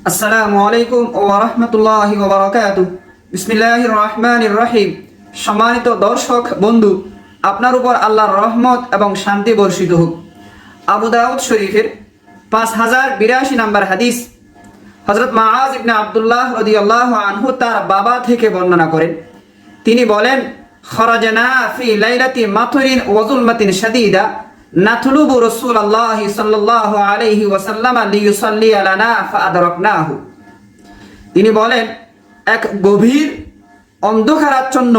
আসসালামু আলাইকুম ওয়া রাহমাতুল্লাহি ওয়া বারাকাতুহু। বিসমিল্লাহির রহমানির রহিম। সম্মানিত দর্শক বন্ধু, আপনার উপর আল্লাহর রহমত এবং শান্তি বর্ষিত হোক। আবু দাউদ শরীফের 5082 নম্বর হাদিস, হযরত মুআজ ইবনে আব্দুল্লাহ রাদিয়াল্লাহু আনহু তার বাবা থেকে বর্ণনা করেন। তিনি বলেন, খরাজনা ফি লাইলাতি মাতরিন ওয়া যুলমাতিন শাদীদা নাতলুবু রাসূলুল্লাহি সাল্লাল্লাহু আলাইহি ওয়াসাল্লাম লিইউসাল্লি আলানা ফাআদরাকনাহু। তিনি বলেন, এক গভীর অন্ধকারাচ্ছন্ন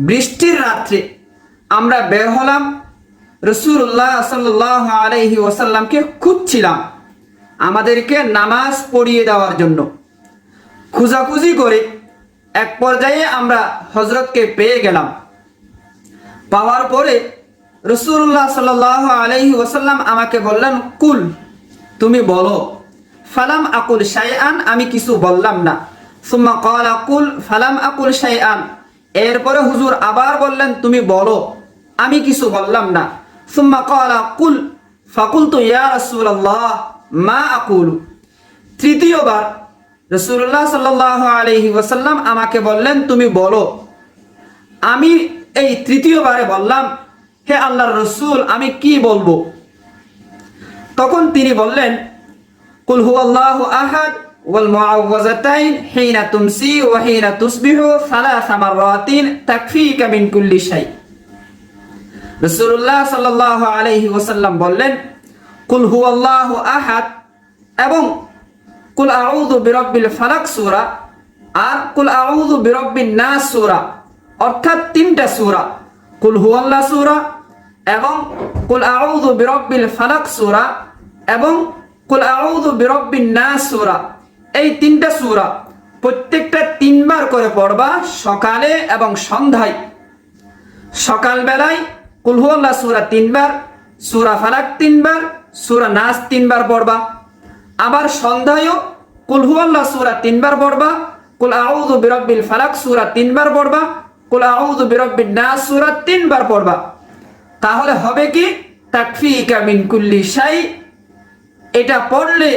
বৃষ্টির রাত্রে আমরা বের হলাম, রাসূলুল্লাহ সাল্লাল্লাহু আলাইহি ওয়াসাল্লামকে খুঁজছিলাম আমাদেরকে নামাজ পড়িয়ে দেওয়ার জন্য। খোঁজাখুঁজি করে এক পর্যায়ে আমরা হযরতকে পেয়ে গেলাম। পাওয়ার পরে রাসূলুল্লাহ সাল্লাল্লাহু আলাইহি ওয়াসাল্লাম আমাকে বললেন, কুল, তুমি বলো। ফালাম আকুল শাইআন, আমি কিছু বললাম না। সুম্মা ক্বালা কুল ফালাম আকুল শাইআন, এরপরে হুজুর আবার বললেন, তুমি বলো, আমি কিছু বললাম না। সুম্মা ক্বালা কুল ফাকুলতু ইয়া রাসূলুল্লাহ মা আকুলু। তৃতীয়বার রাসূলুল্লাহ সাল্লাল্লাহু আলাইহি ওয়াসাল্লাম আমাকে বললেন, তুমি বলো। আমি এই তৃতীয়বারে বললাম, হে আল্লাহর রাসূল, আমি কি বলবো? তখন তিনি বললেন, কুল হুয়াল্লাহু আহাদ ওয়াল মুআউযাতাইন হিনা তুমসি ওয়া হিনা তুসবিহু সালাসা মাররাতিন তাকফিকা মিন কুল্লি শাই। রাসূলুল্লাহ সাল্লাল্লাহু আলাইহি ওয়াসাল্লাম বললেন, কুল হুয়াল্লাহু আহাদ এবং কুল আউযু বিরাব্বিল ফালাক সূরা আর কুল আউযু বিরাব্বিন নাস সূরা, অর্থাৎ তিনটা সূরা, কুল হুয়াল্লাহ সূরা এবং কুল আউযু বিরাব্বিল ফালাক সূরা এবং কুল আউযু বিরাব্বিন নাস সূরা, এই তিনটা সূরা প্রত্যেকটা তিনবার করে পড়বা, সকালে এবং সন্ধ্যায়। সকাল বেলায় কুল হুয়াল্লাহ সূরা তিনবার, সূরা ফালাক তিনবার, সূরা নাস তিনবার পড়বা। আবার সন্ধ্যায়ও কুল হুয়াল্লাহ সূরা তিনবার পড়বা, কুল আউযু বিরাব্বিল ফালাক সূরা তিনবার পড়বা, কুল আউযু বিরাব্বিন নাস সূরা তিনবার পড়বা। তাহলে হবে কি? তাকফিকা মিন কুল্লি শাই। এটা পড়লে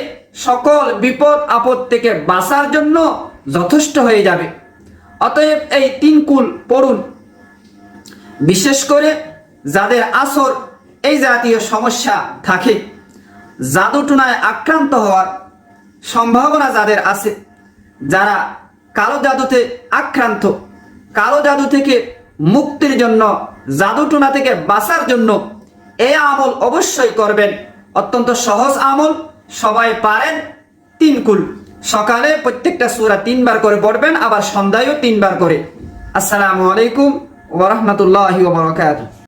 সকল বিপদ আপদ থেকে বাঁচার জন্য যথেষ্ট হয়ে যাবে। অতএব এই তিন কুল পড়ুন। বিশেষ করে যাদের আসর এই জাতীয় সমস্যা থাকে, জাদুটোনায় আক্রান্ত হওয়ার সম্ভাবনা যাদের আছে, যারা কালো জাদুতে আক্রান্ত, কালো জাদু থেকে মুক্তির জন্য, জাদুটোনা থেকে বাঁচার জন্য এই আমল অবশ্যই করবেন। অত্যন্ত সহজ আমল, সবাই পারেন। তিন কুল সকালে প্রত্যেকটা সূরা তিনবার করে পড়বেন, আবার সন্ধ্যায়ও তিনবার করে। আসসালামু আলাইকুম ওয়া রাহমাতুল্লাহি ওয়া বারাকাতুহু।